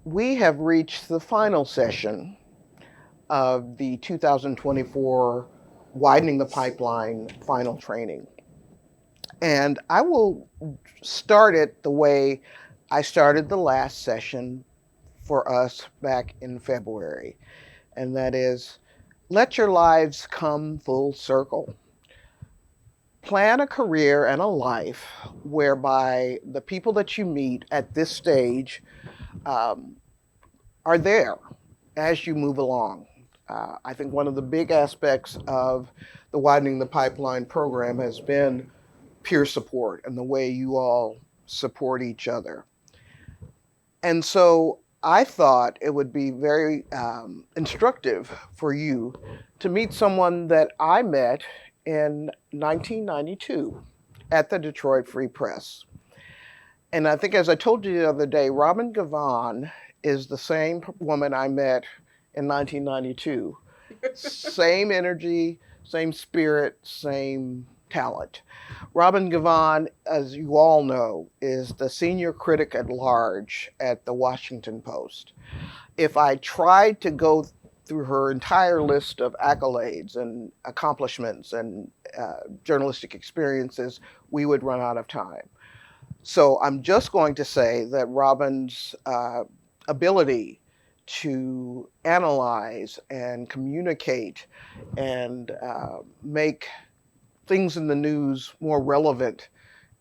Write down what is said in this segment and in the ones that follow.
We have reached the final session of the 2024 Widening the Pipeline final training. And I will start it the way I started the last session for us back in February. And that is, let your lives come full circle. Plan a career and a life whereby the people that you meet at this stage um, are there as you move along. I think one of the big aspects of the Widening the Pipeline program has been peer support and the way you all support each other. And so I thought it would be very instructive for you to meet someone that I met in 1992 at the Detroit Free Press. And I think, as I told you the other day, Robin Givhan is the same woman I met in 1992. Same energy, same spirit, same talent. Robin Givhan, as you all know, is the senior critic-at-large at the Washington Post. If I tried to go through her entire list of accolades and accomplishments and journalistic experiences, we would run out of time. So I'm just going to say that Robin's ability to analyze and communicate and make things in the news more relevant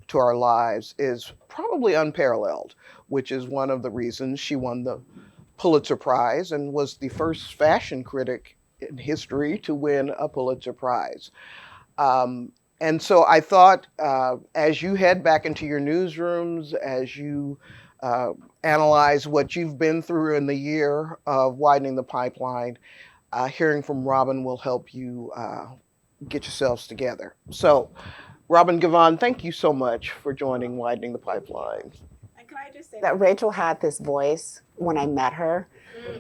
to our lives is probably unparalleled, which is one of the reasons she won the Pulitzer Prize and was the first fashion critic in history to win a Pulitzer Prize. And so I thought, as you head back into your newsrooms, as you analyze what you've been through in the year of widening the pipeline, hearing from Robin will help you get yourselves together. So, Robin Givhan, thank you so much for joining Widening the Pipeline. And can I just say that Rachel had this voice when I met her,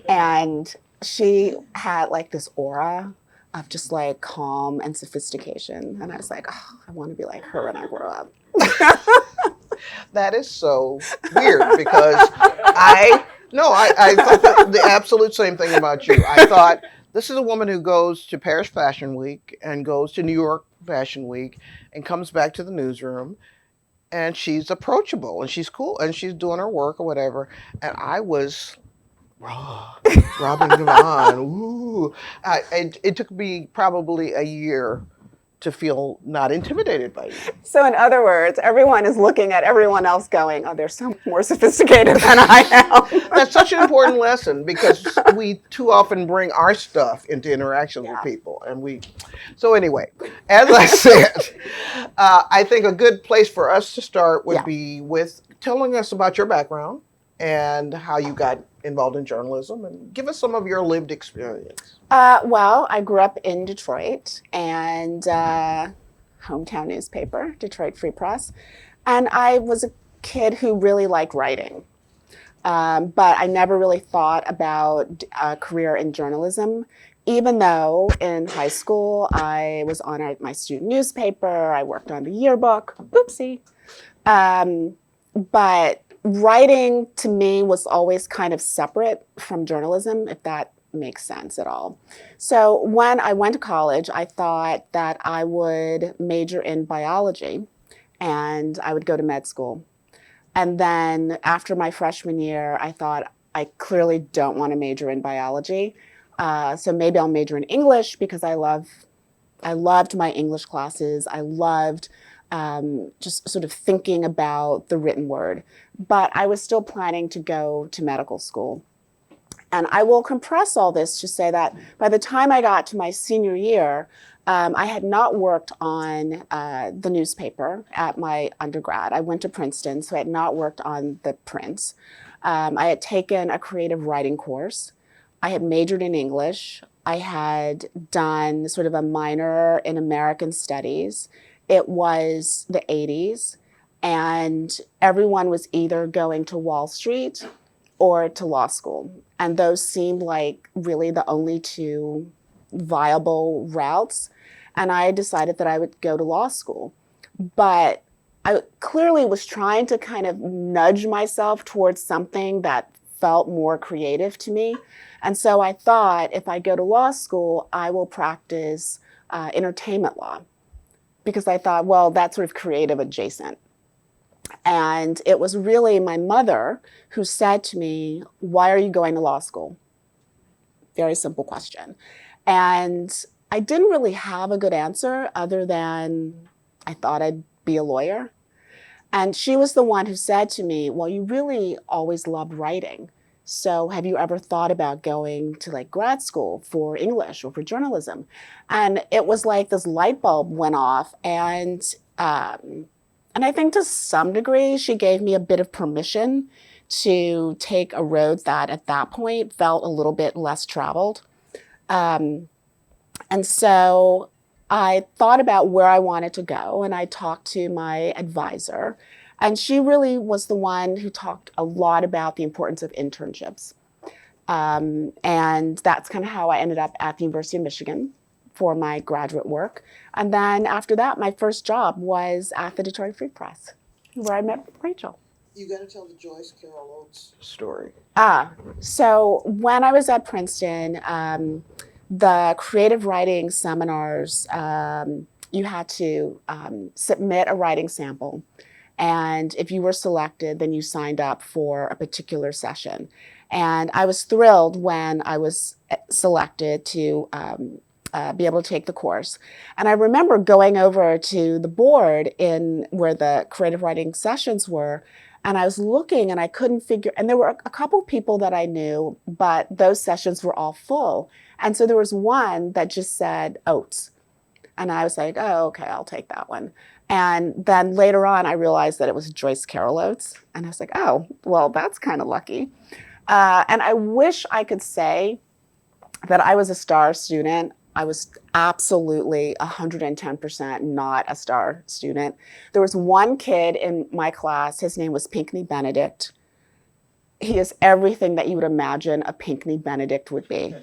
and she had like this aura of just like calm and sophistication. And I was like, oh, I want to be like her when I grow up. That is so weird because I thought the absolute same thing about you. I thought this is a woman who goes to Paris Fashion Week and goes to New York Fashion Week and comes back to the newsroom, and she's approachable and she's cool and she's doing her work or whatever. And I was, Robin Givhan, ooh. It took me probably a year to feel not intimidated by you. So in other words, everyone is looking at everyone else going, oh, they're so much more sophisticated than I am. That's such an important lesson because we too often bring our stuff into interactions with people. So anyway, as I said, I think a good place for us to start would be with telling us about your background and how you got involved in journalism, and give us some of your lived experience. Well, I grew up in Detroit, and hometown newspaper, Detroit Free Press, and I was a kid who really liked writing, but I never really thought about a career in journalism, even though in high school I was on my student newspaper, I worked on the yearbook, oopsie, but writing to me was always kind of separate from journalism, if that makes sense at all. So when I went to college, I thought that I would major in biology and I would go to med school. And then after my freshman year, I thought I clearly don't want to major in biology. So maybe I'll major in English because I loved my English classes. I loved just sort of thinking about the written word. But I was still planning to go to medical school. And I will compress all this to say that by the time I got to my senior year, I had not worked on the newspaper at my undergrad. I went to Princeton, so I had not worked on the prints. I had taken a creative writing course. I had majored in English. I had done sort of a minor in American Studies. It was the 80s, and everyone was either going to Wall Street or to law school. And those seemed like really the only two viable routes. And I decided that I would go to law school. But I clearly was trying to kind of nudge myself towards something that felt more creative to me. And so I thought, if I go to law school, I will practice entertainment law, because I thought, well, that's sort of creative adjacent. And it was really my mother who said to me, why are you going to law school? Very simple question. And I didn't really have a good answer other than I thought I'd be a lawyer. And she was the one who said to me, well, you really always loved writing. So have you ever thought about going to like grad school for English or for journalism? And it was like this light bulb went off. And I think to some degree, she gave me a bit of permission to take a road that at that point felt a little bit less traveled. Um, and so I thought about where I wanted to go, and I talked to my advisor. And she really was the one who talked a lot about the importance of internships. And that's kind of how I ended up at the University of Michigan for my graduate work. And then after that, my first job was at the Detroit Free Press, where I met Rachel. You got to tell the Joyce Carol Oates story. So when I was at Princeton, the creative writing seminars, you had to submit a writing sample. And if you were selected, then you signed up for a particular session. And I was thrilled when I was selected to be able to take the course. And I remember going over to the board in where the creative writing sessions were, and I was looking and I couldn't figure, and there were a couple people that I knew, but those sessions were all full. And so there was one that just said Oates. And I was like, oh, okay, I'll take that one. And then later on, I realized that it was Joyce Carol Oates. And I was like, oh, well, that's kind of lucky. And I wish I could say that I was a star student. I was absolutely 110% not a star student. There was one kid in my class, his name was Pinckney Benedict. He is everything that you would imagine a Pinckney Benedict would be.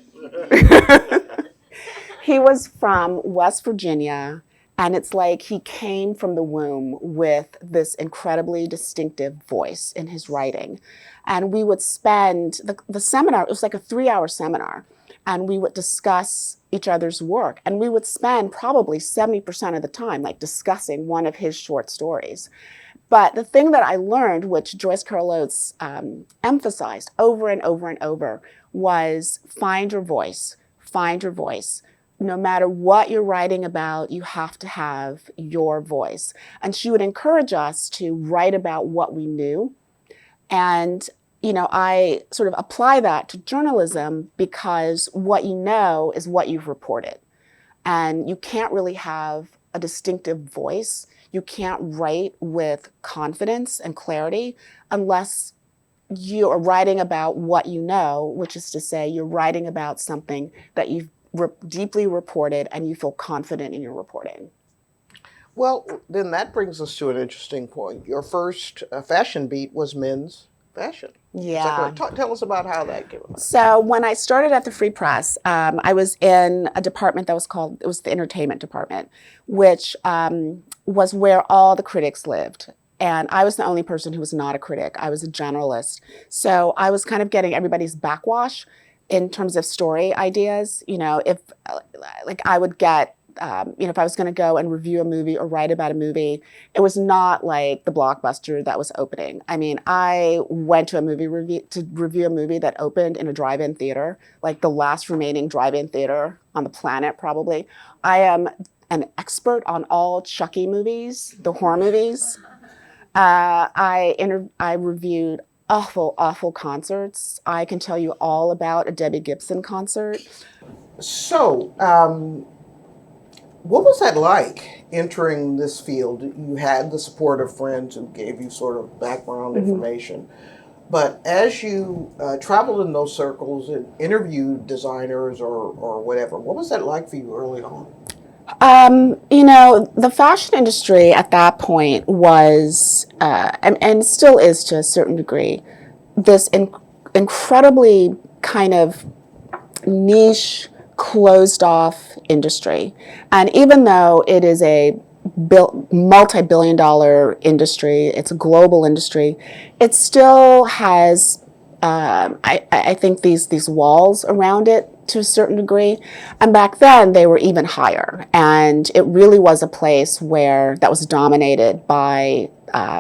He was from West Virginia, and it's like he came from the womb with this incredibly distinctive voice in his writing. And we would spend the seminar, it was like a 3-hour seminar, and we would discuss each other's work. And we would spend probably 70% of the time like discussing one of his short stories. But the thing that I learned, which Joyce Carol Oates emphasized over and over and over, was find your voice, find your voice. No matter what you're writing about, you have to have your voice. And she would encourage us to write about what we knew. And I sort of apply that to journalism because what you know is what you've reported. And you can't really have a distinctive voice. You can't write with confidence and clarity unless you are writing about what you know, which is to say you're writing about something that you've deeply reported and you feel confident in your reporting. Well, then that brings us to an interesting point. Your first fashion beat was men's fashion. Yeah. Tell us about how that came about. So when I started at the Free Press, I was in a department that was the entertainment department, which was where all the critics lived. And I was the only person who was not a critic. I was a generalist. So I was kind of getting everybody's backwash in terms of story ideas. If I would get, if I was going to go and review a movie or write about a movie, it was not like the blockbuster that was opening. I mean, I went to review a movie that opened in a drive-in theater, like the last remaining drive-in theater on the planet, probably. I am an expert on all Chucky movies, the horror movies. I reviewed awful concerts. I can tell you all about a Debbie Gibson concert. So, what was that like entering this field? You had the support of friends who gave you sort of background information. But as you traveled in those circles and interviewed designers or whatever, what was that like for you early on? The fashion industry at that point was, and still is to a certain degree, this incredibly kind of niche, closed-off industry. And even though it is a multi-billion-dollar industry, it's a global industry, it still has I think these walls around it to a certain degree. And back then they were even higher. And it really was a place where that was dominated by,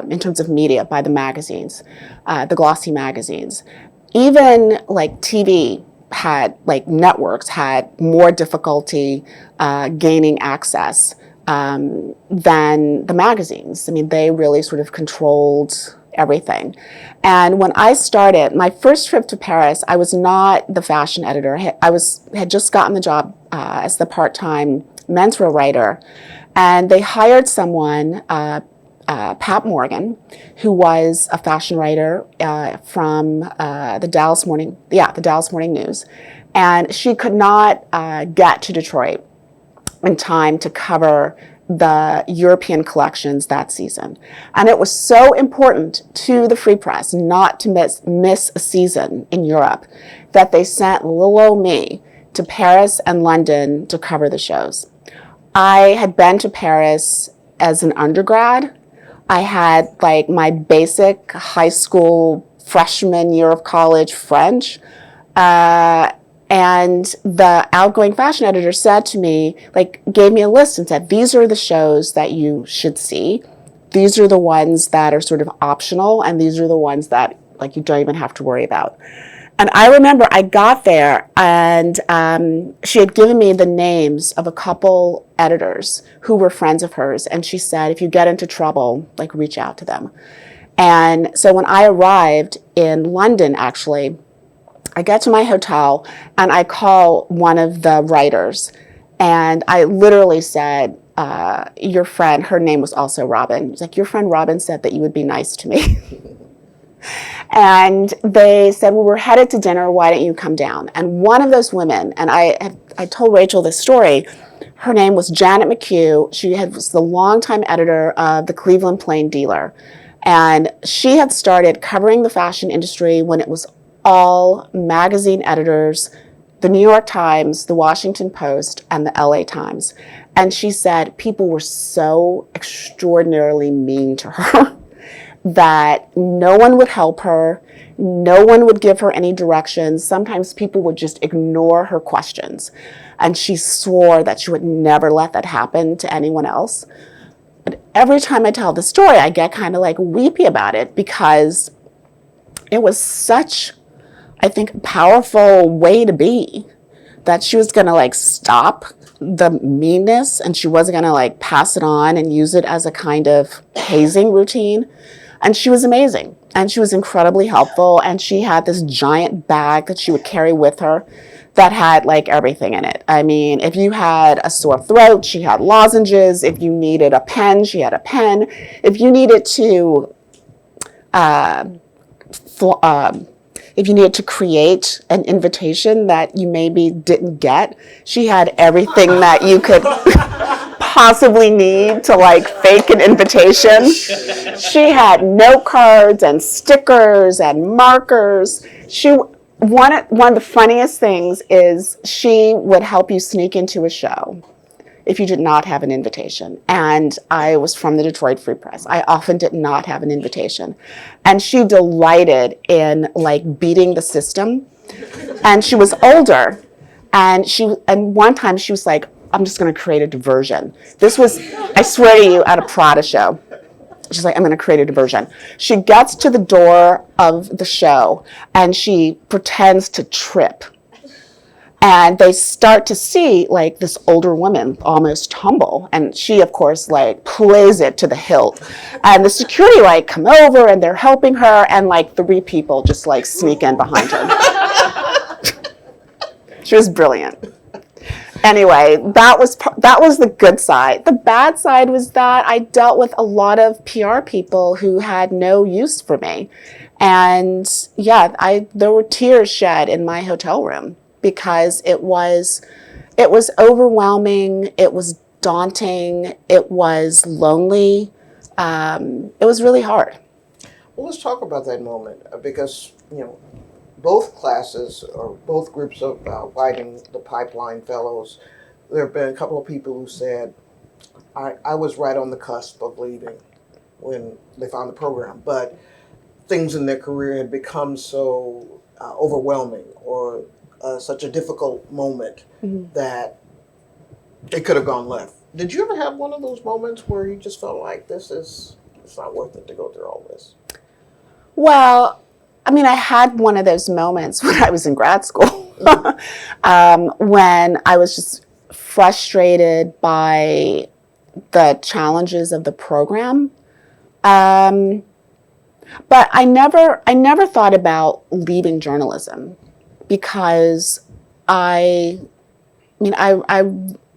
in terms of media, by the magazines, the glossy magazines. Even like TV had, like networks had more difficulty gaining access than the magazines. I mean, they really sort of controlled everything. And when I started, my first trip to Paris, I was not the fashion editor. Had just gotten the job as the part-time menswear writer, and they hired someone, Pat Morgan, who was a fashion writer from the Dallas Morning News, and she could not get to Detroit in time to cover the European collections that season. And it was so important to the Free Press not to miss a season in Europe that they sent little old me to Paris and London to cover the shows. I had been to Paris as an undergrad. I had like my basic high school freshman year of college French. And the outgoing fashion editor said to me, like, gave me a list and said, these are the shows that you should see. These are the ones that are sort of optional, and these are the ones that, like, you don't even have to worry about. And I remember I got there, and she had given me the names of a couple editors who were friends of hers, and she said, if you get into trouble, like, reach out to them. And so when I arrived in London, actually, I get to my hotel and I call one of the writers, and I literally said, your friend, her name was also Robin. She's like, your friend Robin said that you would be nice to me. And they said, well, we're headed to dinner. Why don't you come down? And one of those women, and I told Rachel this story, her name was Janet McHugh. She was the longtime editor of the Cleveland Plain Dealer. And she had started covering the fashion industry when it was all magazine editors, the New York Times, the Washington Post, and the LA Times. And she said people were so extraordinarily mean to her that no one would help her, no one would give her any directions. Sometimes people would just ignore her questions. And she swore that she would never let that happen to anyone else. But every time I tell the story, I get kind of like weepy about it, because it was such, I think, a powerful way to be, that she was going to like stop the meanness, and she wasn't going to like pass it on and use it as a kind of hazing routine. And she was amazing, and she was incredibly helpful, and she had this giant bag that she would carry with her that had like everything in it. I mean, if you had a sore throat, she had lozenges. If you needed a pen, she had a pen. If you needed to if you needed to create an invitation that you maybe didn't get, she had everything that you could possibly need to like fake an invitation. She had note cards and stickers and markers. One of the funniest things is she would help you sneak into a show if you did not have an invitation. And I was from the Detroit Free Press. I often did not have an invitation. And she delighted in like beating the system. And she was older. And one time she was like, I'm just gonna create a diversion. This was, I swear to you, at a Prada show. She's like, I'm gonna create a diversion. She gets to the door of the show and she pretends to trip. And they start to see like this older woman almost tumble. And she, of course, like plays it to the hilt. And the security like come over and they're helping her, and like 3 people just like sneak in behind her. She was brilliant. Anyway, that was the good side. The bad side was that I dealt with a lot of PR people who had no use for me. And yeah, there were tears shed in my hotel room, because it was overwhelming, it was daunting, it was lonely, it was really hard. Well, let's talk about that moment, because both classes or both groups of Widening the Pipeline Fellows, there have been a couple of people who said, I was right on the cusp of leaving when they found the program, but things in their career had become so overwhelming or such a difficult moment that it could have gone left. Did you ever have one of those moments where you just felt like it's not worth it to go through all this? Well, I mean, I had one of those moments when I was in grad school, when I was just frustrated by the challenges of the program. But I never thought about leaving journalism because I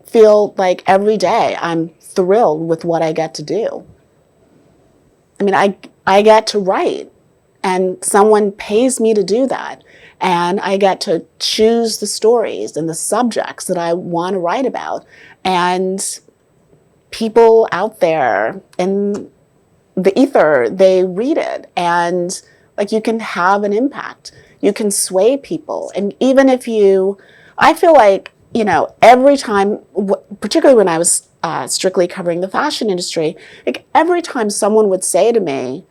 feel like every day I'm thrilled with what I get to do. I mean, I get to write, and someone pays me to do that. And I get to choose the stories and the subjects that I want to write about. And people out there in the ether, they read it. And like, you can have an impact. You can sway people. And even if I feel like, every time, particularly when I was strictly covering the fashion industry, like every time someone would say to me,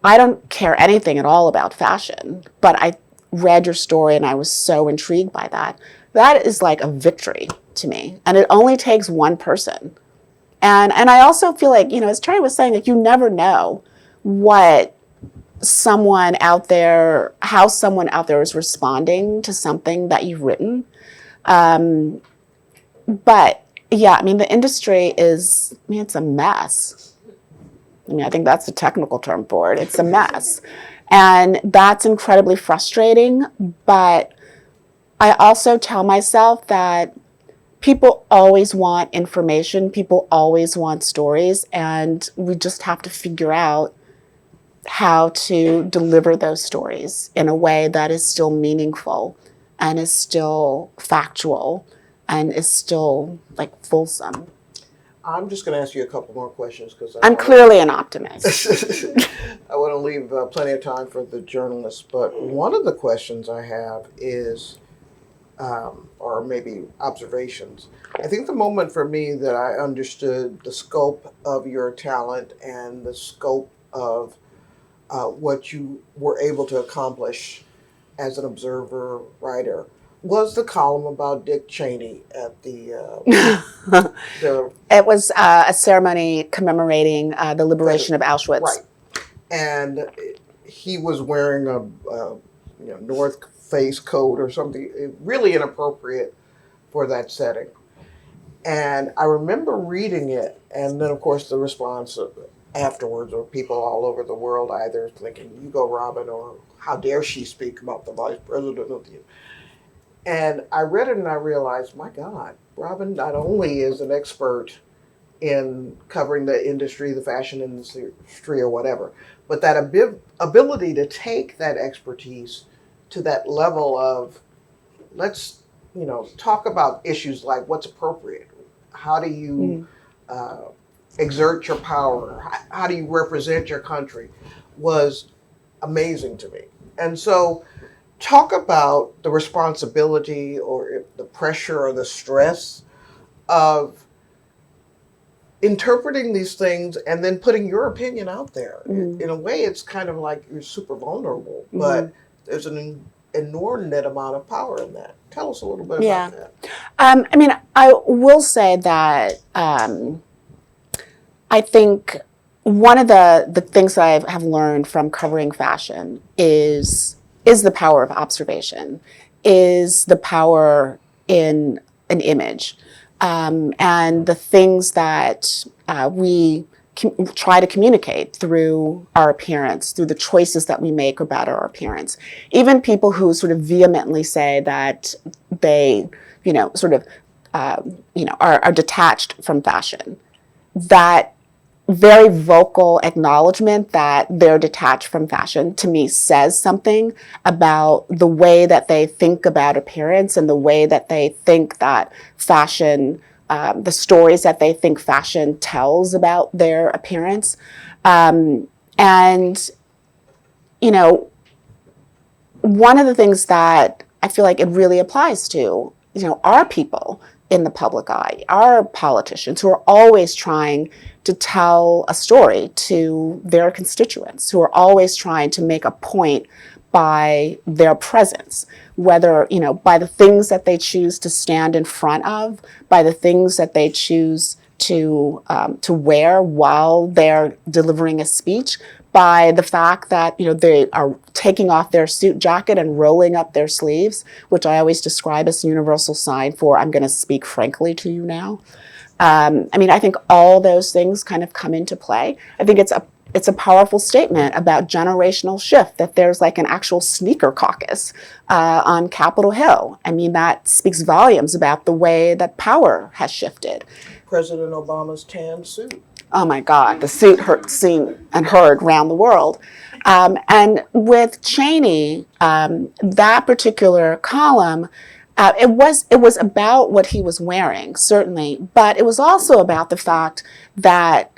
I don't care anything at all about fashion, but I read your story and I was so intrigued by that. That is like a victory to me. And it only takes one person. And I also feel like, as Terry was saying, like, you never know how someone out there is responding to something that you've written. But yeah, I mean, the industry it's a mess. I mean, I think that's the technical term for it. It's a mess. And that's incredibly frustrating. But I also tell myself that people always want information. People always want stories. And we just have to figure out how to deliver those stories in a way that is still meaningful and is still factual and is still like fulsome. I'm just going to ask you a couple more questions because I'm clearly an optimist. I want to leave plenty of time for the journalists. But one of the questions I have is, or maybe observations. I think the moment for me that I understood the scope of your talent and the scope of what you were able to accomplish as an observer writer was the column about Dick Cheney at the It was a ceremony commemorating the liberation of Auschwitz. Right. And he was wearing a North Face coat or something really inappropriate for that setting. And I remember reading it, and then of course the response afterwards were people all over the world either thinking, "You go, Robin," or "How dare she speak about the vice president of the." And I read it and I realized, my God, Robin not only is an expert in covering the industry, the fashion industry or whatever, but that ability to take that expertise to that level of, let's, talk about issues like what's appropriate. How do you exert your power? How do you represent your country? Was amazing to me. And so talk about the responsibility or the pressure or the stress of interpreting these things and then putting your opinion out there. In a way, it's kind of like you're super vulnerable, but there's an inordinate amount of power in that. Tell us a little bit about that. I mean, I will say that I think one of the things that I have learned from covering fashion is the power of observation, is the power in an image. And the things that we try to communicate through our appearance, through the choices that we make about our appearance. Even people who sort of vehemently say that they, are detached from fashion, that very vocal acknowledgement that they're detached from fashion, to me, says something about the way that they think about appearance and the way that they think that fashion, the stories that they think fashion tells about their appearance. And, one of the things that I feel like it really applies to, are people in the public eye are politicians who are always trying to tell a story to their constituents, who are always trying to make a point by their presence, whether, by the things that they choose to stand in front of, by the things that they choose to wear while they're delivering a speech, by the fact that they are taking off their suit jacket and rolling up their sleeves, which I always describe as a universal sign for I'm going to speak frankly to you now. I think all those things kind of come into play. I think it's a powerful statement about generational shift, that there's like an actual sneaker caucus on Capitol Hill. That speaks volumes about the way that power has shifted. President Obama's tan suit. Oh my God, the suit seen and heard around the world. And with Cheney, that particular column, it was about what he was wearing, certainly, but it was also about the fact that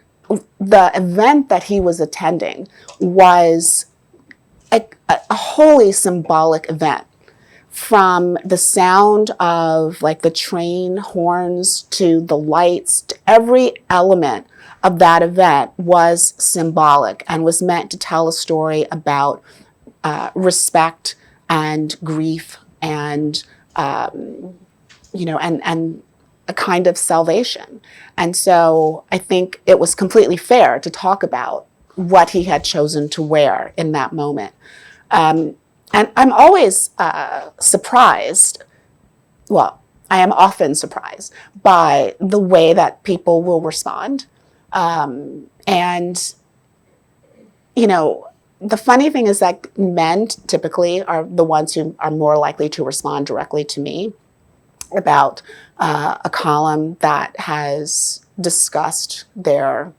the event that he was attending was a wholly symbolic event. From the sound of like the train horns to the lights, to every element of that event was symbolic and was meant to tell a story about respect and grief and and a kind of salvation. And so I think it was completely fair to talk about what he had chosen to wear in that moment. And I'm always surprised, well, I am often surprised by the way that people will respond. The funny thing is that men typically are the ones who are more likely to respond directly to me about a column that has discussed their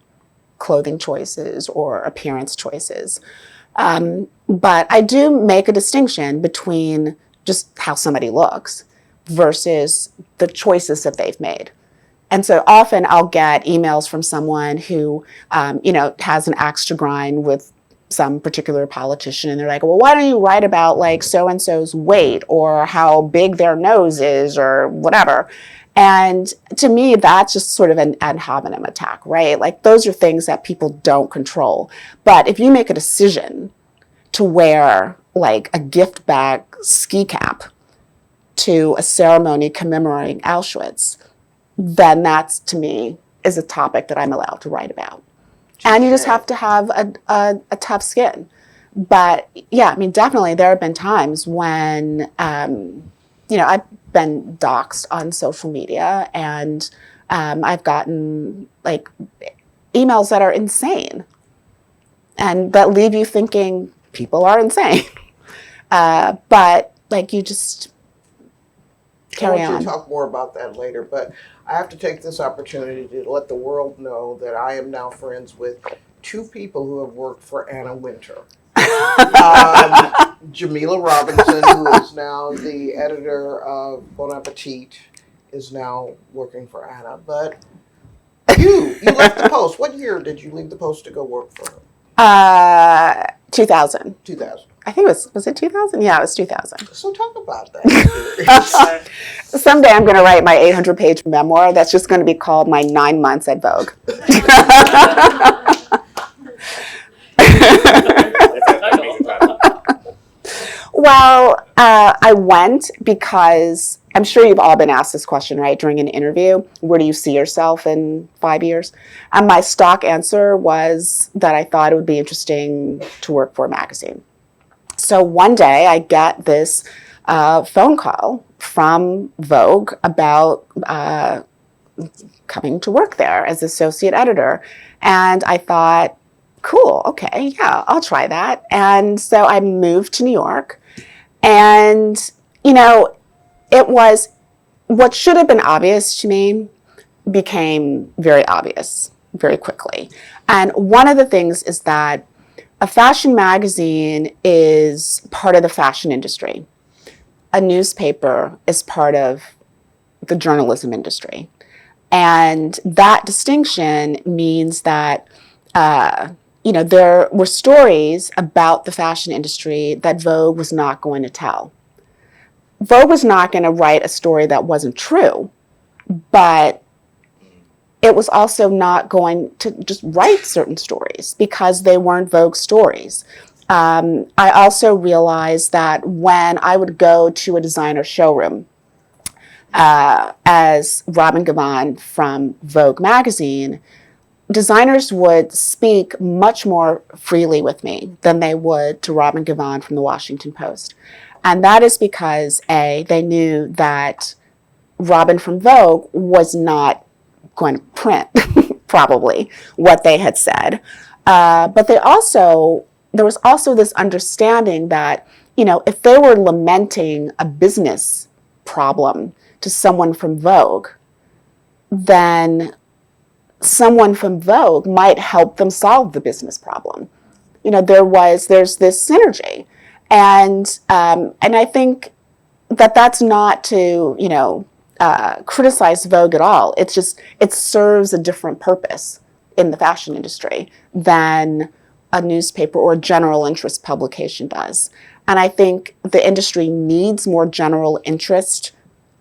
clothing choices or appearance choices. But I do make a distinction between just how somebody looks versus the choices that they've made. And so often I'll get emails from someone who, has an axe to grind with some particular politician, and they're like, well, why don't you write about like so-and-so's weight or how big their nose is or whatever? And to me, that's just sort of an ad hominem attack, right? Like those are things that people don't control. But if you make a decision to wear like a gift bag ski cap to a ceremony commemorating Auschwitz, then that's, to me, is a topic that I'm allowed to write about. And you just have to have a tough skin. But yeah, definitely there have been times when, I've been doxxed on social media, and I've gotten like emails that are insane and that leave you thinking people are insane. But like you just carry on. I want you to talk more about that later, but I have to take this opportunity to let the world know that I am now friends with two people who have worked for Anna Wintour. Jamila Robinson, who is now the editor of Bon Appetit, is now working for Anna. But you left the Post. What year did you leave the Post to go work for her? 2000. 2000. I think was it 2000? Yeah, it was 2000. So talk about that. Someday I'm going to write my 800-page memoir that's just going to be called My 9 Months at Vogue. Well, I went because I'm sure you've all been asked this question, right, during an interview. Where do you see yourself in 5 years? And my stock answer was that I thought it would be interesting to work for a magazine. So one day I get this phone call from Vogue about coming to work there as associate editor. And I thought, cool, okay, yeah, I'll try that. And so I moved to New York. And, it was what should have been obvious to me became very obvious very quickly. And one of the things is that a fashion magazine is part of the fashion industry. A newspaper is part of the journalism industry. And that distinction means that, there were stories about the fashion industry that Vogue was not going to tell. Vogue was not going to write a story that wasn't true, but it was also not going to just write certain stories because they weren't Vogue stories. I also realized that when I would go to a designer showroom, as Robin Givhan from Vogue magazine, designers would speak much more freely with me than they would to Robin Givhan from the Washington Post. And that is because, A, they knew that Robin from Vogue was not going to print, probably, what they had said. But there was also this understanding that, if they were lamenting a business problem to someone from Vogue, then someone from Vogue might help them solve the business problem. There's this synergy. And I think that that's not to, criticize Vogue at all. It's just, it serves a different purpose in the fashion industry than a newspaper or a general interest publication does. And I think the industry needs more general interest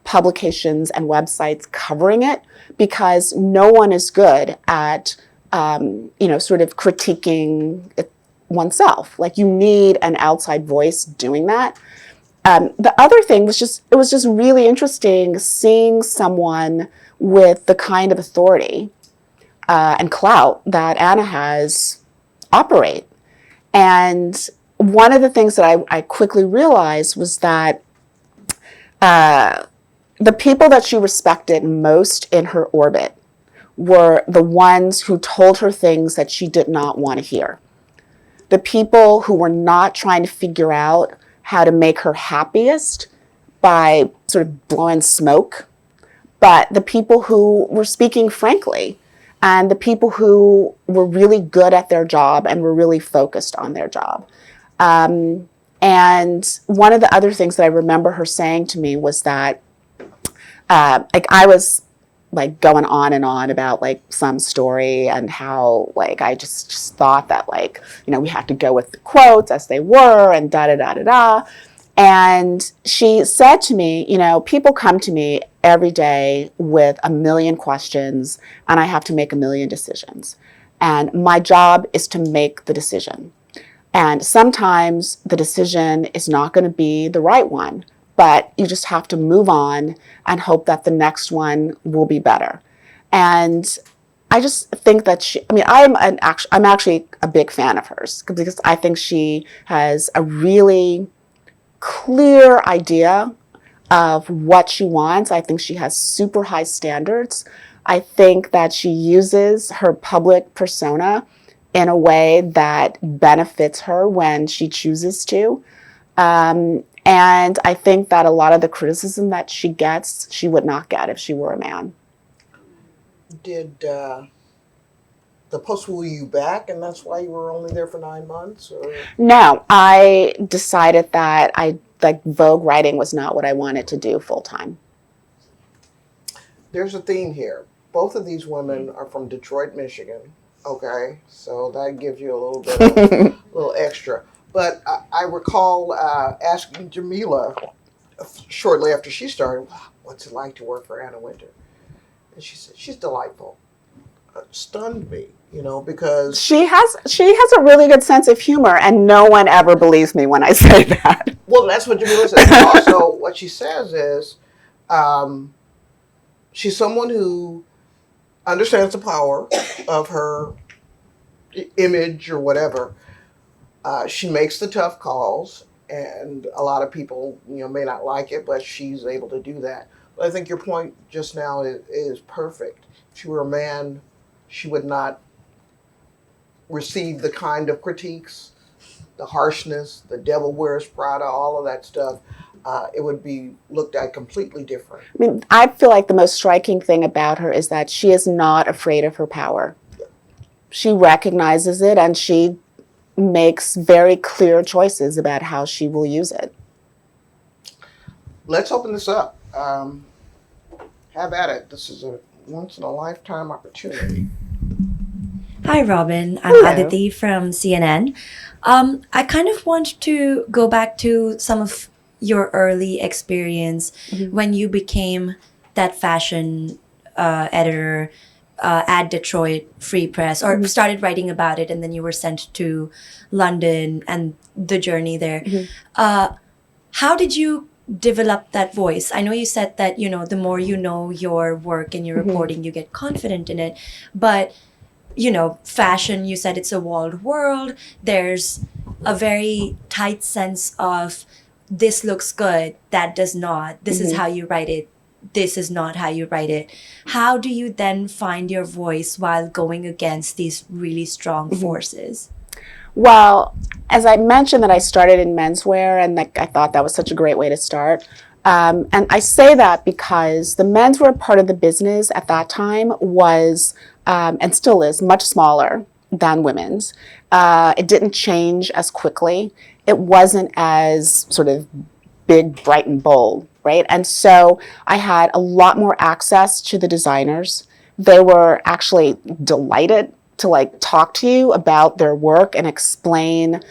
publications and websites covering it, because no one is good at, sort of critiquing it oneself. Like, you need an outside voice doing that. The other thing was it was just really interesting seeing someone with the kind of authority and clout that Anna has operate. And one of the things that I quickly realized was that the people that she respected most in her orbit were the ones who told her things that she did not want to hear. The people who were not trying to figure out how to make her happiest by sort of blowing smoke, but the people who were speaking frankly, and the people who were really good at their job and were really focused on their job. And one of the other things that I remember her saying to me was that, I was like going on and on about like some story and how like I just thought that like, we had to go with the quotes as they were and da da da da da. And she said to me, people come to me every day with a million questions and I have to make a million decisions. And my job is to make the decision. And sometimes the decision is not going to be the right one, but you just have to move on and hope that the next one will be better. And I just think that I'm actually a big fan of hers, because I think she has a really clear idea of what she wants. I think she has super high standards. I think that she uses her public persona in a way that benefits her when she chooses to. And I think that a lot of the criticism that she gets, she would not get if she were a man. Did the Post woo you back, and that's why you were only there for 9 months? Or? No, I decided that Vogue writing was not what I wanted to do full time. There's a theme here. Both of these women are from Detroit, Michigan. Okay, so that gives you a little bit of a little extra. But I recall asking Jamila shortly after she started, what's it like to work for Anna Wintour? And she said, she's delightful. Stunned me, because... She has a really good sense of humor, and no one ever believes me when I say that. Well, that's what Jamila says. Also, what she says is she's someone who understands the power of her image or whatever. She makes the tough calls, and a lot of people, may not like it, but she's able to do that. But I think your point just now is perfect. If she were a man, she would not receive the kind of critiques, the harshness, the devil wears Prada, all of that stuff. It would be looked at completely different. I mean, I feel like the most striking thing about her is that she is not afraid of her power. She recognizes it, and she makes very clear choices about how she will use it. Let's open this up. Have at it. This is a once-in-a-lifetime opportunity. Hi, Robin. I'm Hello. Aditi from CNN. I kind of want to go back to some of your early experience when you became that fashion editor at Detroit Free Press, or started writing about it, and then you were sent to London and the journey there. How did you develop that voice? I know you said that, the more you know your work and your reporting, you get confident in it. But, fashion, you said it's a walled world. There's a very tight sense of this looks good, that does not. This is how you write it. This is not how you write it. How do you then find your voice while going against these really strong forces? Well, as I mentioned that I started in menswear, and I thought that was such a great way to start. And I say that because the menswear part of the business at that time was, and still is, much smaller than women's. It didn't change as quickly. It wasn't as sort of big, bright, and bold, right? And so I had a lot more access to the designers. They were actually delighted to talk to you about their work and explain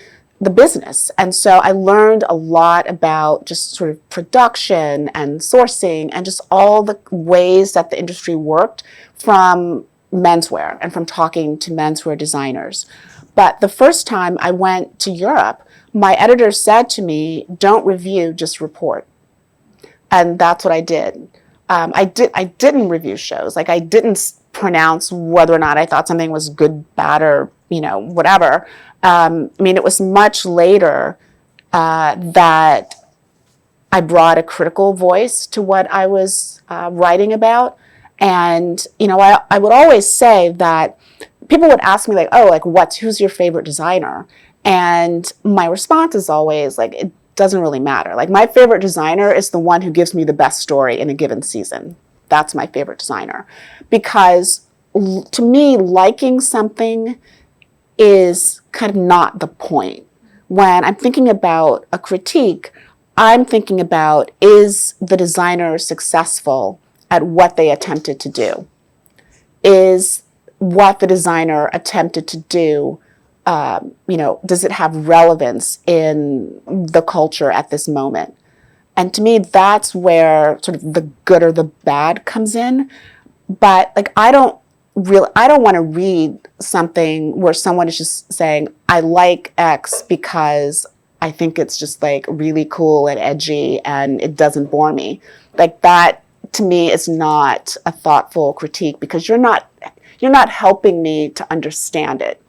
the business. And so I learned a lot about just sort of production and sourcing and just all the ways that the industry worked from menswear and from talking to menswear designers. But the first time I went to Europe, my editor said to me, "Don't review, just report." And that's what I did. I didn't review shows. I didn't pronounce whether or not I thought something was good, bad, or whatever. It was much later that I brought a critical voice to what I was writing about. And I would always say that people would ask me who's your favorite designer? And my response is always it doesn't really matter. My favorite designer is the one who gives me the best story in a given season. That's my favorite designer. Because to me, liking something is kind of not the point. When I'm thinking about a critique, I'm thinking about, is the designer successful at what they attempted to do? Is what the designer attempted to do, does it have relevance in the culture at this moment? And to me, that's where sort of the good or the bad comes in. But I don't want to read something where someone is just saying, "I like X because I think it's just really cool and edgy and it doesn't bore me." That to me is not a thoughtful critique, because you're not helping me to understand it.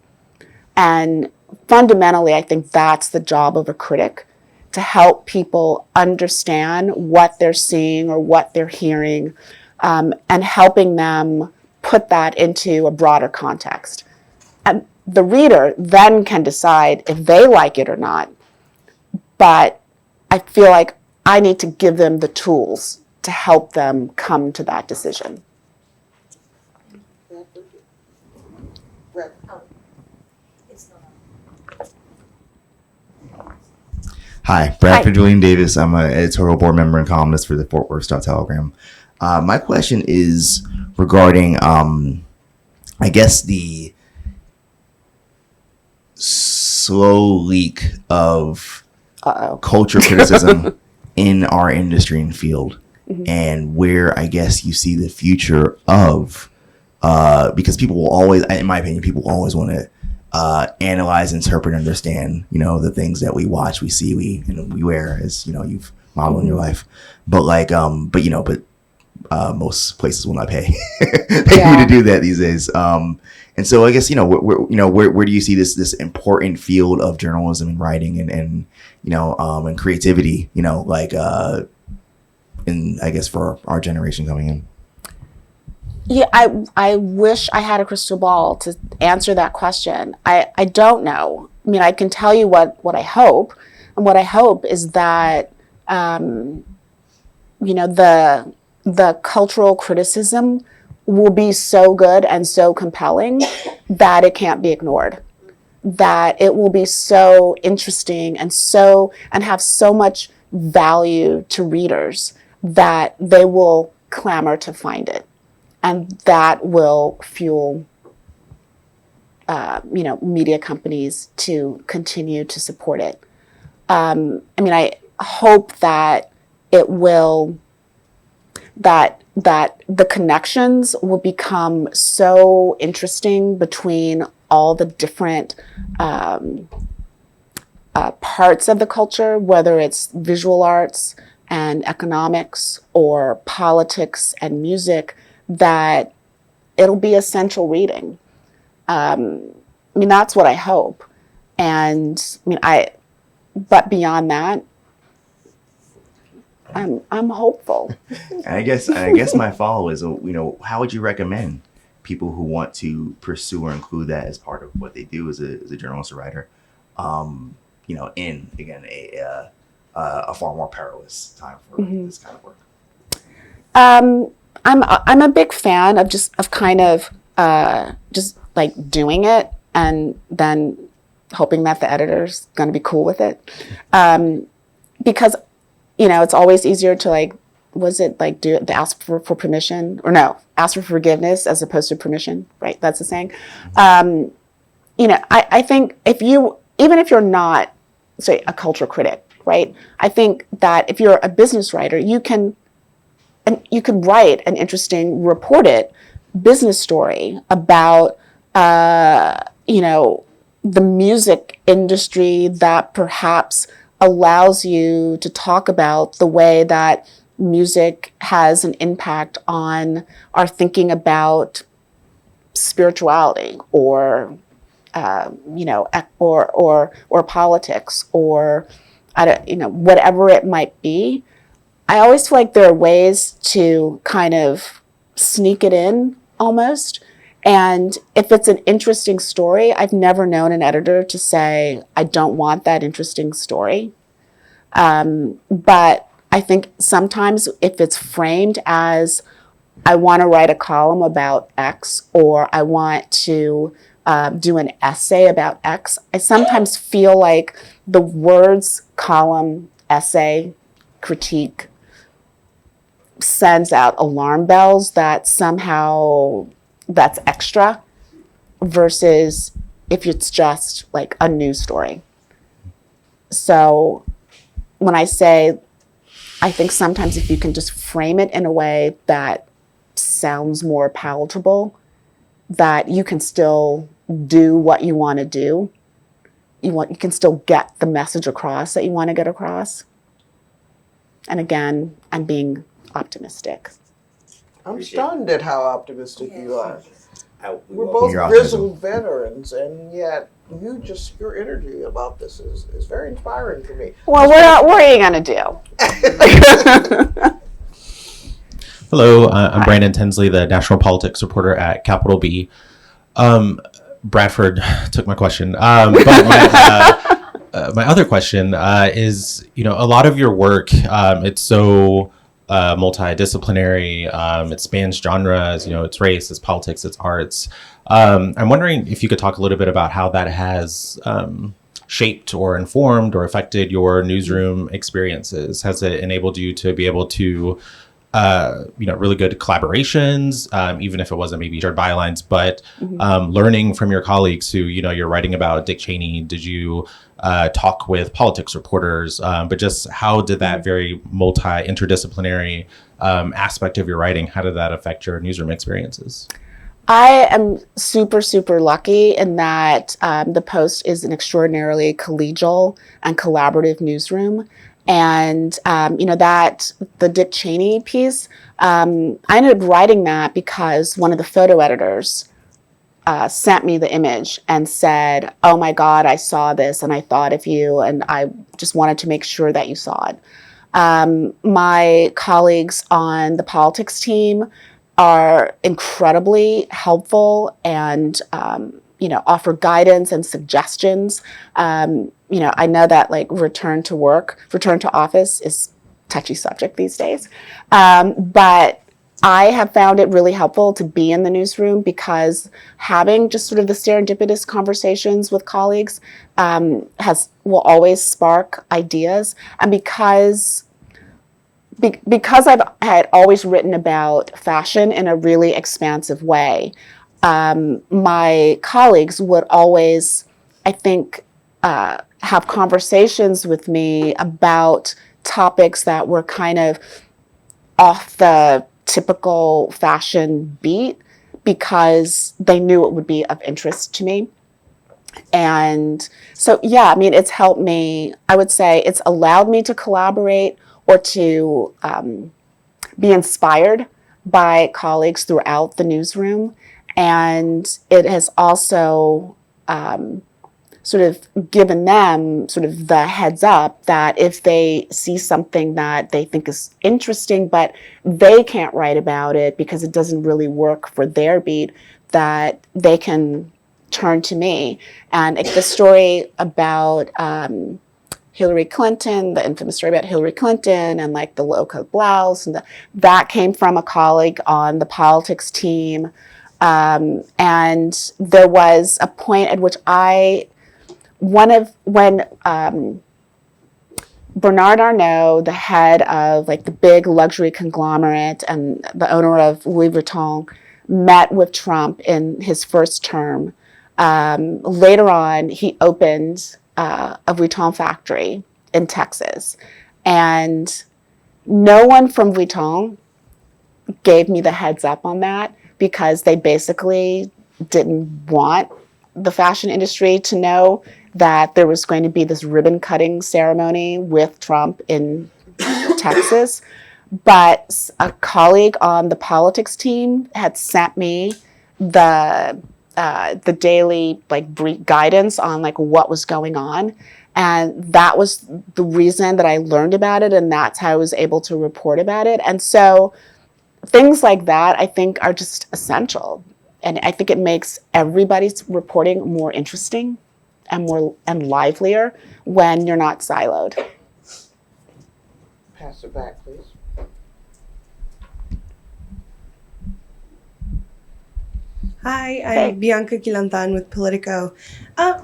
And fundamentally, I think that's the job of a critic, to help people understand what they're seeing or what they're hearing, and helping them put that into a broader context. And the reader then can decide if they like it or not. But I feel like I need to give them the tools to help them come to that decision. Hi, Bradford Julian Davis. I'm an editorial board member and columnist for the Fort Worth Star-Telegram. My question is regarding, I guess, the slow leak of culture criticism in our industry and field, and where I guess you see the future of, because people will always, in my opinion, people will always want to analyze, interpret, understand, the things that we watch, we see, we wear, as you've modeled in your life. But most places will not pay you to do that these days. And so I guess where do you see this important field of journalism and writing and creativity, in, I guess, for our generation coming in? Yeah, I wish I had a crystal ball to answer that question. I don't know. I can tell you what I hope. And what I hope is that, the cultural criticism will be so good and so compelling that it can't be ignored. That it will be so interesting and have so much value to readers that they will clamor to find it. And that will fuel, media companies to continue to support it. I hope that it will that the connections will become so interesting between all the different parts of the culture, whether it's visual arts and economics or politics and music, that it'll be a central reading. I mean, that's what I hope. And but beyond that, I'm hopeful. And I guess my follow is, how would you recommend people who want to pursue or include that as part of what they do as a journalist or writer, in again a far more perilous time for this kind of work? I'm a big fan of just like doing it and then hoping that the editor's going to be cool with it, because it's always easier to ask for permission, or no, ask for forgiveness as opposed to permission, right? That's the saying. I think even if you're not, say, a culture critic, right? I think that if you're a business writer, you can write an interesting, reported business story about, the music industry that perhaps allows you to talk about the way that music has an impact on our thinking about spirituality or politics, or whatever it might be. I always feel like there are ways to kind of sneak it in almost. And if it's an interesting story, I've never known an editor to say, I don't want that interesting story. But I think sometimes if it's framed as, I want to write a column about X, or I want to do an essay about X, I sometimes feel like the words column, essay, critique sends out alarm bells that somehow that's extra, versus if it's just like a news story. So when I say, I think sometimes if you can just frame it in a way that sounds more palatable, that you can still do what you want to do. You can still get the message across that you want to get across. And again, I'm being optimistic. I'm stunned at how optimistic you are. We're welcome both your optimism. grizzled veterans, and yet your energy about this is very inspiring for me. Well, what are you going to do? Hello, I'm Brandon Tinsley, the national politics reporter at Capital B. Bradford took my question, but my other question is, a lot of your work, it's so multidisciplinary. It spans genres. It's race, it's politics, it's arts. I'm wondering if you could talk a little bit about how that has shaped or informed or affected your newsroom experiences. Has it enabled you to be able to really good collaborations, even if it wasn't maybe shared bylines, but learning from your colleagues who, you're writing about Dick Cheney. Did you talk with politics reporters? But just how did that very interdisciplinary aspect of your writing, how did that affect your newsroom experiences? I am super, super lucky in that the Post is an extraordinarily collegial and collaborative newsroom. And, that the Dick Cheney piece, I ended up writing that because one of the photo editors sent me the image and said, oh my God, I saw this and I thought of you, and I just wanted to make sure that you saw it. My colleagues on the politics team are incredibly helpful and, offer guidance and suggestions. I know that return to office is a touchy subject these days. But I have found it really helpful to be in the newsroom, because having just sort of the serendipitous conversations with colleagues will always spark ideas. And because I had always written about fashion in a really expansive way, my colleagues would always, I think, have conversations with me about topics that were kind of off the typical fashion beat because they knew it would be of interest to me. And so, yeah, I mean, it's helped me. I would say it's allowed me to collaborate or to be inspired by colleagues throughout the newsroom. And it has also sort of given them sort of the heads up that if they see something that they think is interesting, but they can't write about it because it doesn't really work for their beat, that they can turn to me. And the story about Hillary Clinton, the infamous story about Hillary Clinton and like the low-cut blouse, and that came from a colleague on the politics team. And there was a point at which when Bernard Arnault, the head of like the big luxury conglomerate and the owner of Louis Vuitton, met with Trump in his first term. Later on, he opened a Vuitton factory in Texas, and no one from Vuitton gave me the heads up on that because they basically didn't want the fashion industry to know that there was going to be this ribbon cutting ceremony with Trump in Texas. But a colleague on the politics team had sent me the daily like brief guidance on like what was going on, and that was the reason that I learned about it, and that's how I was able to report about it. And so things like that I think are just essential, and I think it makes everybody's reporting more interesting and livelier when you're not siloed. Pass it back, please. Hi, I'm Bianca Quilantan with Politico.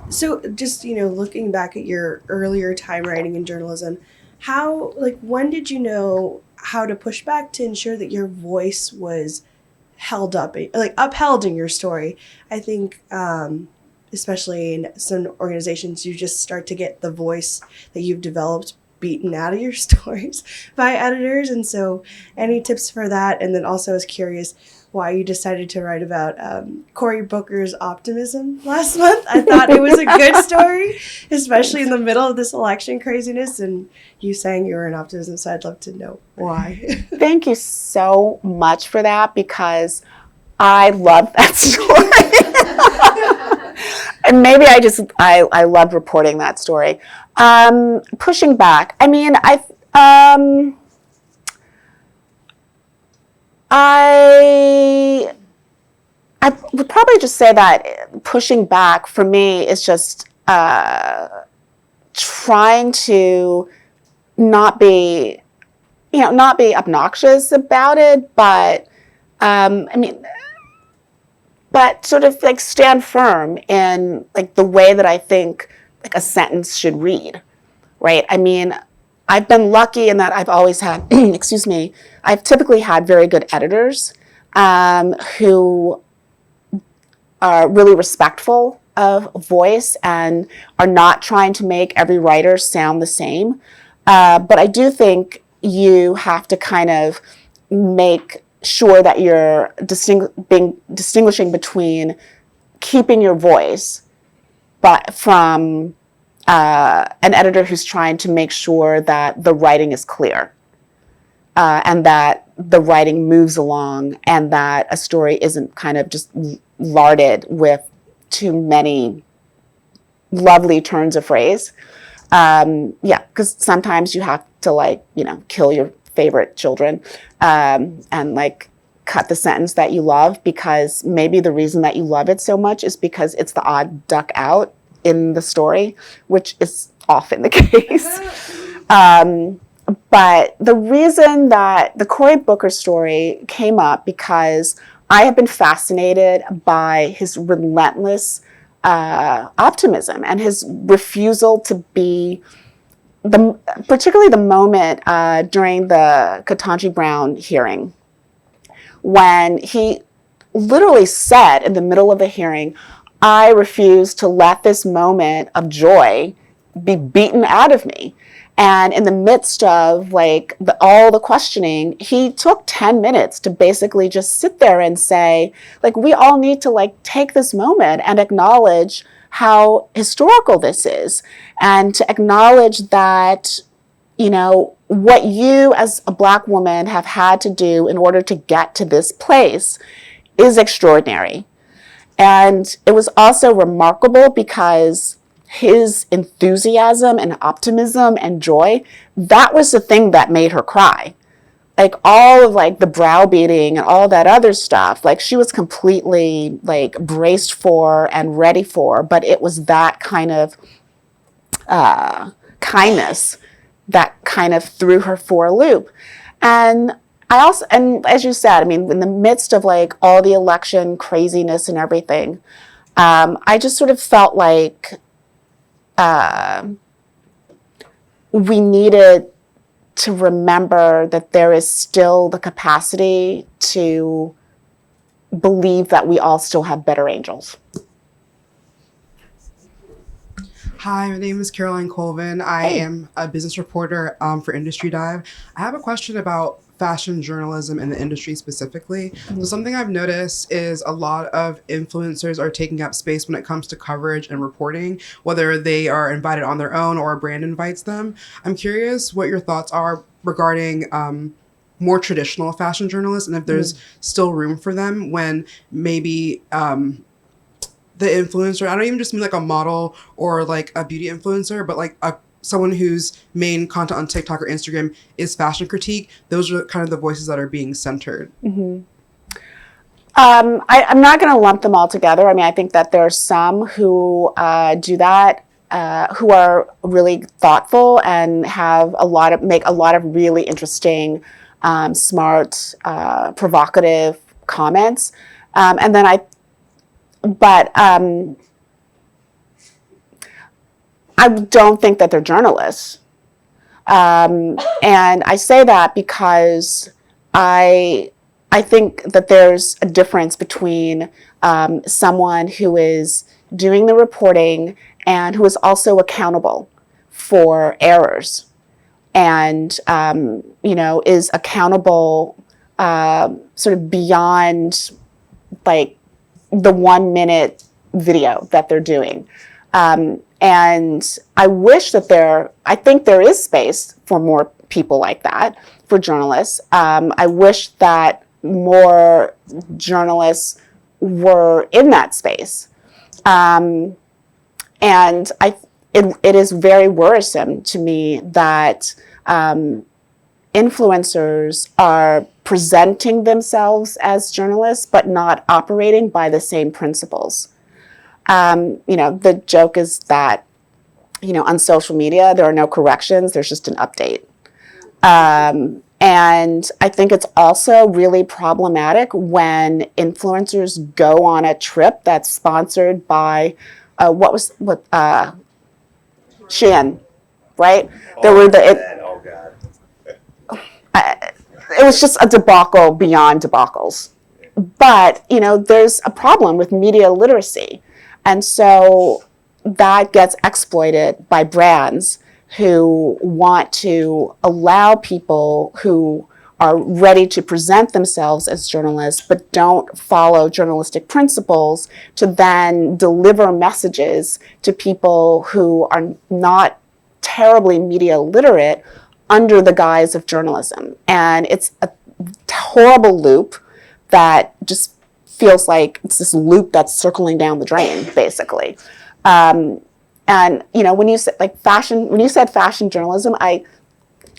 So just, looking back at your earlier time writing in journalism, when did you know how to push back to ensure that your voice was upheld in your story? I think, especially in some organizations, you just start to get the voice that you've developed beaten out of your stories by editors. And so any tips for that? And then also I was curious why you decided to write about Cory Booker's optimism last month. I thought it was a good story, especially in the middle of this election craziness, and you saying you were an optimism, so I'd love to know why. Thank you so much for that, because I love that story. And maybe I love reporting that story. Pushing back, I mean, I would probably just say that pushing back for me is just trying to not be obnoxious about it, but but sort of like stand firm in like the way that I think like a sentence should read, right? I mean, I've been lucky in that I've always had, I've typically had very good editors who are really respectful of voice and are not trying to make every writer sound the same. But I do think you have to kind of make sure that you're distinguishing between keeping your voice, but from an editor who's trying to make sure that the writing is clear and that the writing moves along and that a story isn't kind of just larded with too many lovely turns of phrase. Because sometimes you have to kill your favorite children and cut the sentence that you love, because maybe the reason that you love it so much is because it's the odd duck out in the story, which is often the case. But the reason that the Cory Booker story came up because I have been fascinated by his relentless optimism and his refusal to be, particularly the moment during the Ketanji Brown hearing, when he literally said in the middle of the hearing, I refuse to let this moment of joy be beaten out of me. And in the midst of like all the questioning, he took 10 minutes to basically just sit there and say, like, we all need to like take this moment and acknowledge how historical this is, and to acknowledge that, you know, what you as a Black woman have had to do in order to get to this place is extraordinary. And it was also remarkable because his enthusiasm and optimism and joy, that was the thing that made her cry. Like all of like the browbeating and all that other stuff, like she was completely like braced for and ready for, but it was that kind of kindness that kind of threw her for a loop. And I also, and as you said, I mean, in the midst of like all the election craziness and everything, I just sort of felt like we needed to remember that there is still the capacity to believe that we all still have better angels. Hi, my name is Caroline Colvin. I am a business reporter for Industry Dive. I have a question about fashion journalism in the industry specifically. So something I've noticed is a lot of influencers are taking up space when it comes to coverage and reporting, whether they are invited on their own or a brand invites them. I'm curious what your thoughts are regarding more traditional fashion journalists, and if there's still room for them when maybe the influencer, I don't even just mean like a model or like a beauty influencer, but like someone whose main content on TikTok or Instagram is fashion critique. Those are kind of the voices that are being centered. I'm not going to lump them all together. I mean, I think that there are some who do that, who are really thoughtful and make a lot of really interesting, smart, provocative comments. And then I don't think that they're journalists. And I say that because I think that there's a difference between someone who is doing the reporting and who is also accountable for errors and, is accountable sort of beyond like the 1 minute video that they're doing. And I wish that I think there is space for more people like that, for journalists. I wish that more journalists were in that space. And it is very worrisome to me that influencers are presenting themselves as journalists, but not operating by the same principles. The joke is that, on social media, there are no corrections, there's just an update. And I think it's also really problematic when influencers go on a trip that's sponsored by, Shein, right? It was just a debacle beyond debacles. But, there's a problem with media literacy. And so that gets exploited by brands who want to allow people who are ready to present themselves as journalists but don't follow journalistic principles to then deliver messages to people who are not terribly media literate under the guise of journalism. And it's a horrible loop that just feels like it's this loop that's circling down the drain, basically. And when you said fashion journalism, I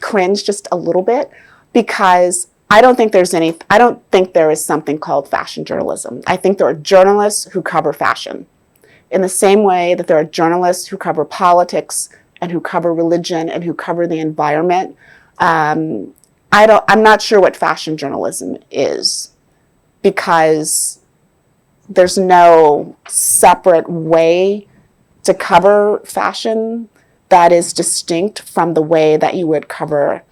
cringed just a little bit because I don't think there is something called fashion journalism. I think there are journalists who cover fashion in the same way that there are journalists who cover politics and who cover religion and who cover the environment. I'm not sure what fashion journalism is, because there's no separate way to cover fashion that is distinct from the way that you would cover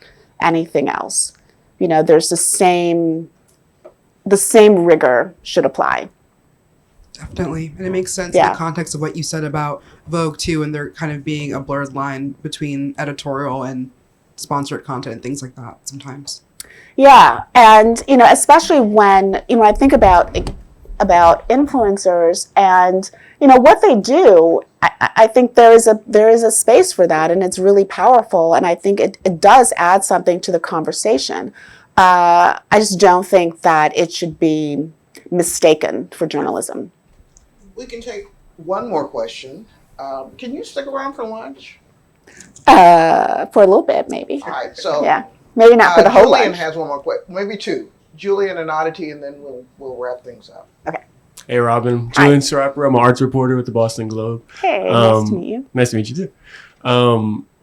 anything else. There's the same rigor should apply. Definitely. And it makes sense Yeah. in the context of what you said about Vogue too, and there kind of being a blurred line between editorial and sponsored content and things like that sometimes. Yeah, and especially when I think about influencers and what they do. I think there is a space for that, and it's really powerful. And I think it does add something to the conversation. I just don't think that it should be mistaken for journalism. We can take one more question. Can you stick around for lunch? For a little bit, maybe. All right. So Yeah, maybe not for the whole Julian lunch. has one more question, maybe two. Julian and Oddity, and then we'll wrap things up. Okay. Hey, Robin. Hi. Julian Serapper. I'm an arts reporter with the Boston Globe. Hey, nice to meet you. Nice to meet you, too.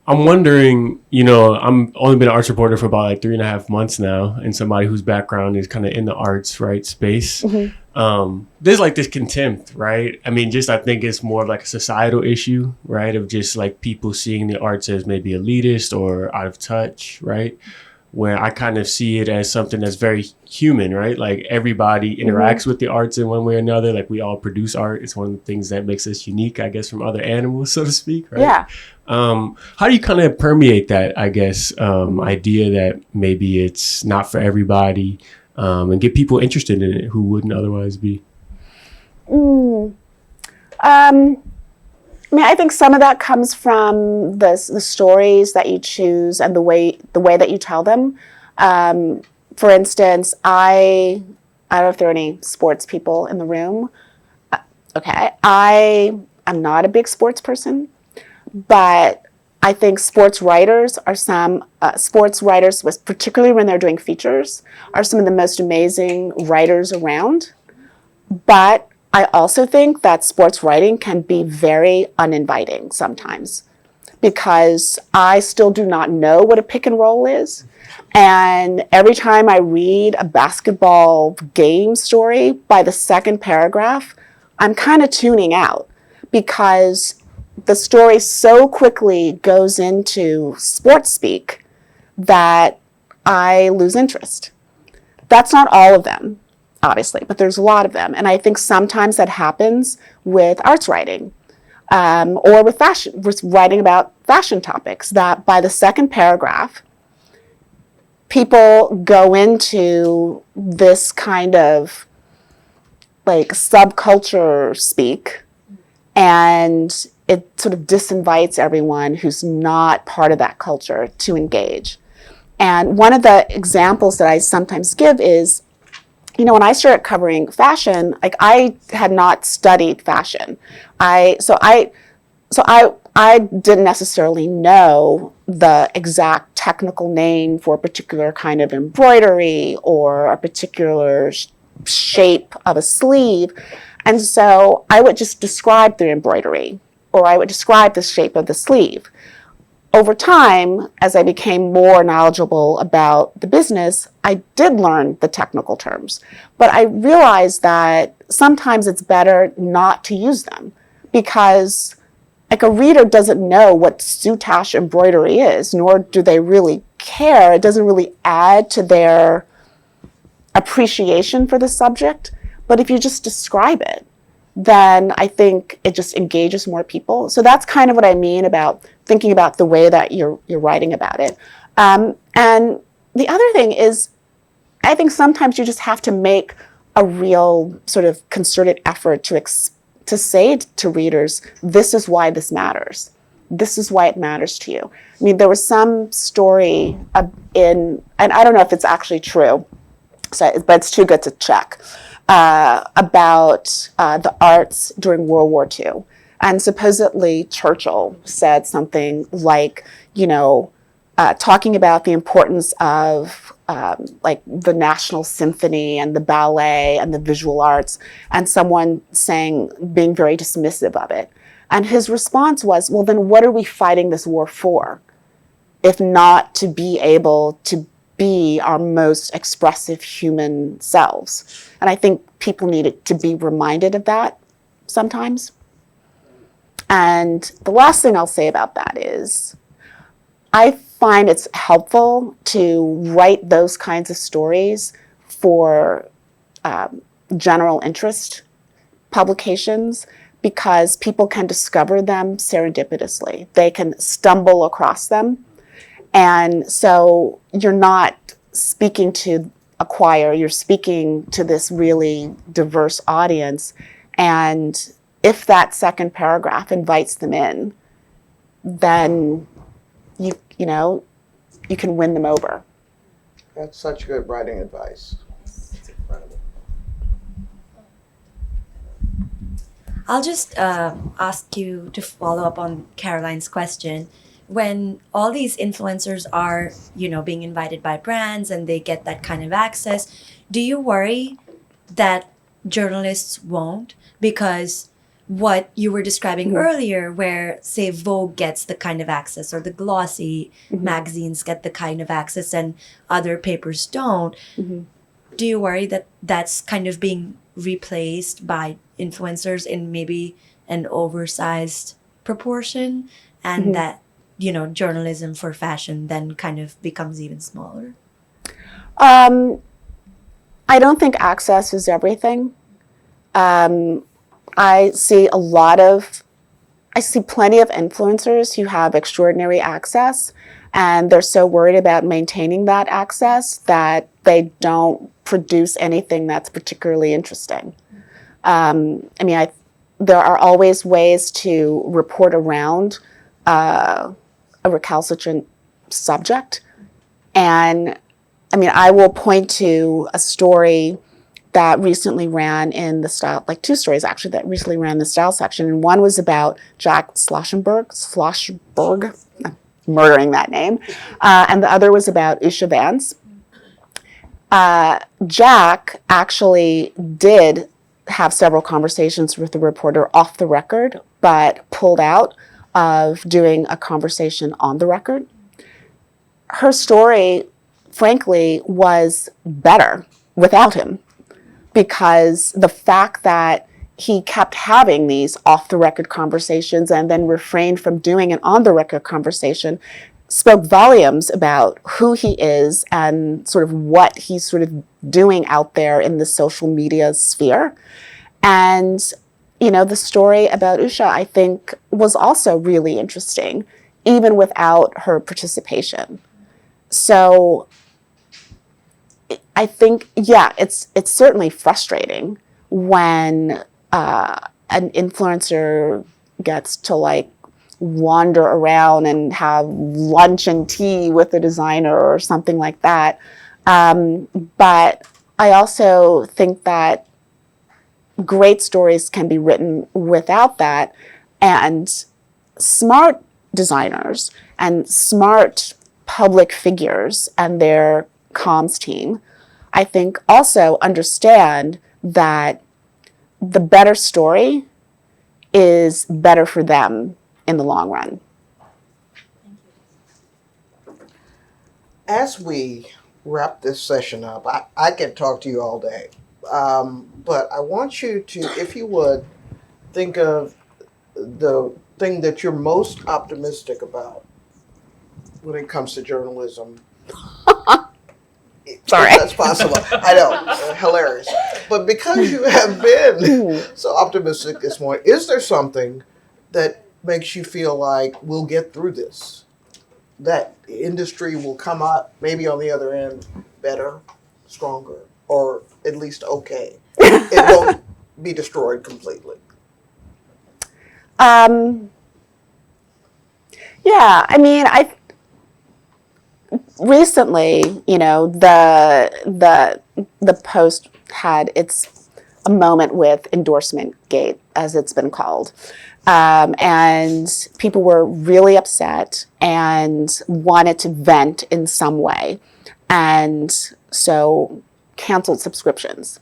I'm wondering, I'm only been an arts reporter for about like 3.5 months now, and somebody whose background is kind of in the arts, right, space. Mm-hmm. There's like this contempt, right? I mean, I think it's more of like a societal issue, right? Of just like people seeing the arts as maybe elitist or out of touch, right? Where I kind of see it as something that's very human, right? Like everybody interacts with the arts in one way or another. Like we all produce art. It's one of the things that makes us unique, I guess, from other animals, so to speak, right? Yeah. How do you kind of permeate that, I guess, idea that maybe it's not for everybody, and get people interested in it who wouldn't otherwise be? I think some of that comes from the stories that you choose and the way that you tell them. For instance, I don't know if there are any sports people in the room. Okay, I am not a big sports person, but I think sports writers, particularly when they're doing features, are some of the most amazing writers around. But I also think that sports writing can be very uninviting sometimes, because I still do not know what a pick and roll is. And every time I read a basketball game story, by the second paragraph, I'm kind of tuning out, because the story so quickly goes into sports speak that I lose interest. That's not all of them, obviously, but there's a lot of them. And I think sometimes that happens with arts writing, or with fashion, with writing about fashion topics, that by the second paragraph, people go into this kind of like subculture speak, and it sort of disinvites everyone who's not part of that culture to engage. And one of the examples that I sometimes give is, when I started covering fashion, like I had not studied fashion. So I didn't necessarily know the exact technical name for a particular kind of embroidery or a particular shape of a sleeve. And so I would just describe the embroidery, or I would describe the shape of the sleeve. Over time, as I became more knowledgeable about the business, I did learn the technical terms. But I realized that sometimes it's better not to use them, because like a reader doesn't know what soutache embroidery is, nor do they really care. It doesn't really add to their appreciation for the subject. But if you just describe it, then I think it just engages more people. So that's kind of what I mean about thinking about the way that you're writing about it. And the other thing is, I think sometimes you just have to make a real sort of concerted effort to say to readers, this is why this matters. This is why it matters to you. I mean, there was some story and I don't know if it's actually true, but it's too good to check, about the arts during World War II. And supposedly Churchill said something like, talking about the importance of like the National Symphony and the ballet and the visual arts, and someone being very dismissive of it. And his response was, well, then what are we fighting this war for, if not to be able to be our most expressive human selves? And I think people need to be reminded of that sometimes. And the last thing I'll say about that is, I find it's helpful to write those kinds of stories for general interest publications because people can discover them serendipitously. They can stumble across them. And so you're not speaking to a choir, you're speaking to this really diverse audience. And if that second paragraph invites them in, then you can win them over. That's such good writing advice. It's incredible. I'll just ask you to follow up on Caroline's question. When all these influencers are, being invited by brands and they get that kind of access, do you worry that journalists won't? Because what you were describing earlier, where, say, Vogue gets the kind of access, or the glossy magazines get the kind of access and other papers don't, do you worry that that's kind of being replaced by influencers in maybe an oversized proportion, and that, journalism for fashion then kind of becomes even smaller? I don't think access is everything. I see plenty of influencers who have extraordinary access, and they're so worried about maintaining that access that they don't produce anything that's particularly interesting. There are always ways to report around a recalcitrant subject. And I will point to a story that recently ran in the style, like two stories actually that recently ran in the style section. And one was about Jack Schlossberg, I'm murdering that name. And the other was about Usha Vance. Jack actually did have several conversations with the reporter off the record, but pulled out of doing a conversation on the record. Her story, frankly, was better without him, because the fact that he kept having these off-the-record conversations and then refrained from doing an on-the-record conversation spoke volumes about who he is and sort of what he's sort of doing out there in the social media sphere. And, the story about Usha, I think, was also really interesting, even without her participation. So I think, it's certainly frustrating when an influencer gets to wander around and have lunch and tea with a designer or something like that. But I also think that great stories can be written without that, and smart designers and smart public figures and their comms team, I think, also understand that the better story is better for them in the long run. As we wrap this session up, I can talk to you all day, but I want you to, if you would, think of the thing that you're most optimistic about when it comes to journalism. Sorry. If that's possible. I know, hilarious. But because you have been so optimistic this morning, is there something that makes you feel like we'll get through this? That the industry will come out maybe on the other end better, stronger, or at least okay? It won't be destroyed completely. I recently, the Post had a moment with endorsement gate, as it's been called. And people were really upset and wanted to vent in some way. And so canceled subscriptions.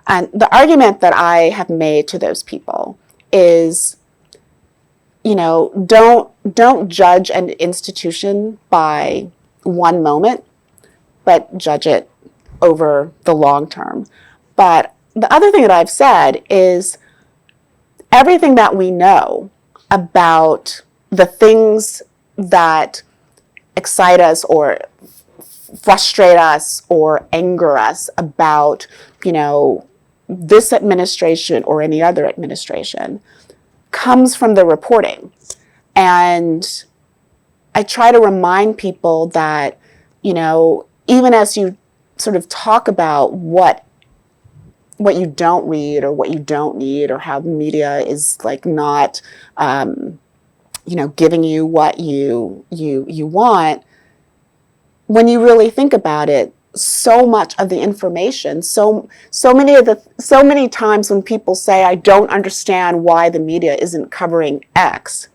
And the argument that I have made to those people is, don't judge an institution by one moment, but judge it over the long term. But the other thing that I've said is everything that we know about the things that excite us or frustrate us or anger us about, this administration or any other administration comes from the reporting. And I try to remind people that, even as you sort of talk about what you don't read or what you don't need, or how the media is like not, giving you what you want, when you really think about it, so much of the information, so many times when people say, I don't understand why the media isn't covering X,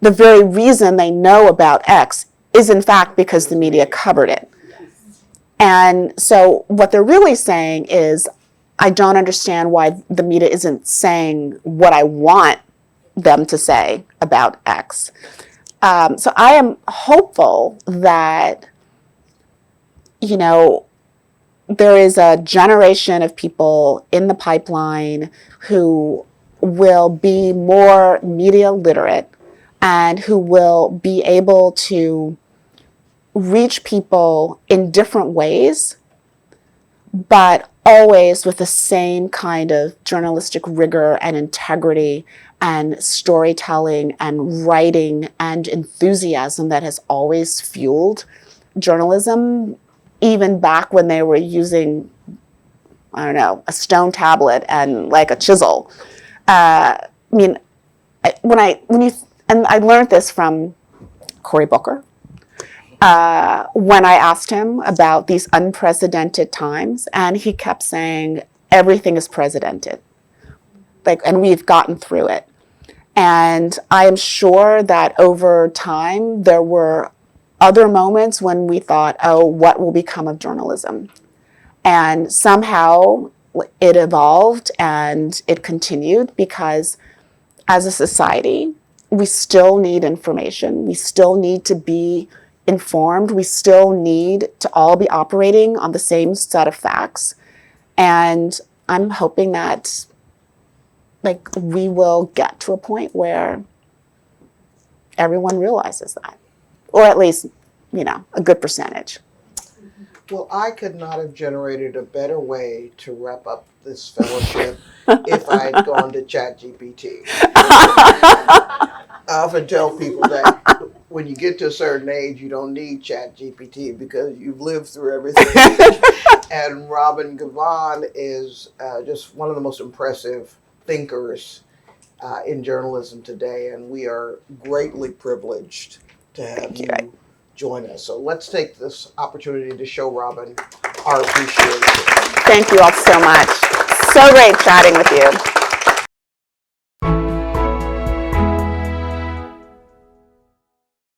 the very reason they know about X is in fact because the media covered it. And so what they're really saying is, I don't understand why the media isn't saying what I want them to say about X. So I am hopeful that, there is a generation of people in the pipeline who will be more media literate and who will be able to reach people in different ways, but always with the same kind of journalistic rigor and integrity and storytelling and writing and enthusiasm that has always fueled journalism, even back when they were using, a stone tablet and like a chisel. I learned this from Cory Booker. When I asked him about these unprecedented times, and he kept saying, everything is precedented. And we've gotten through it. And I am sure that over time, there were other moments when we thought, oh, what will become of journalism? And somehow it evolved and it continued, because as a society, we still need information. We still need to be informed. We still need to all be operating on the same set of facts. And I'm hoping that we will get to a point where everyone realizes that, or at least, a good percentage. Well, I could not have generated a better way to wrap up this fellowship if I had gone to ChatGPT. I often tell people that when you get to a certain age, you don't need ChatGPT because you've lived through everything. And Robin Givhan is just one of the most impressive thinkers in journalism today, and we are greatly privileged to have you join us. So let's take this opportunity to show Robin our appreciation. Thank you all so much. So great chatting with you.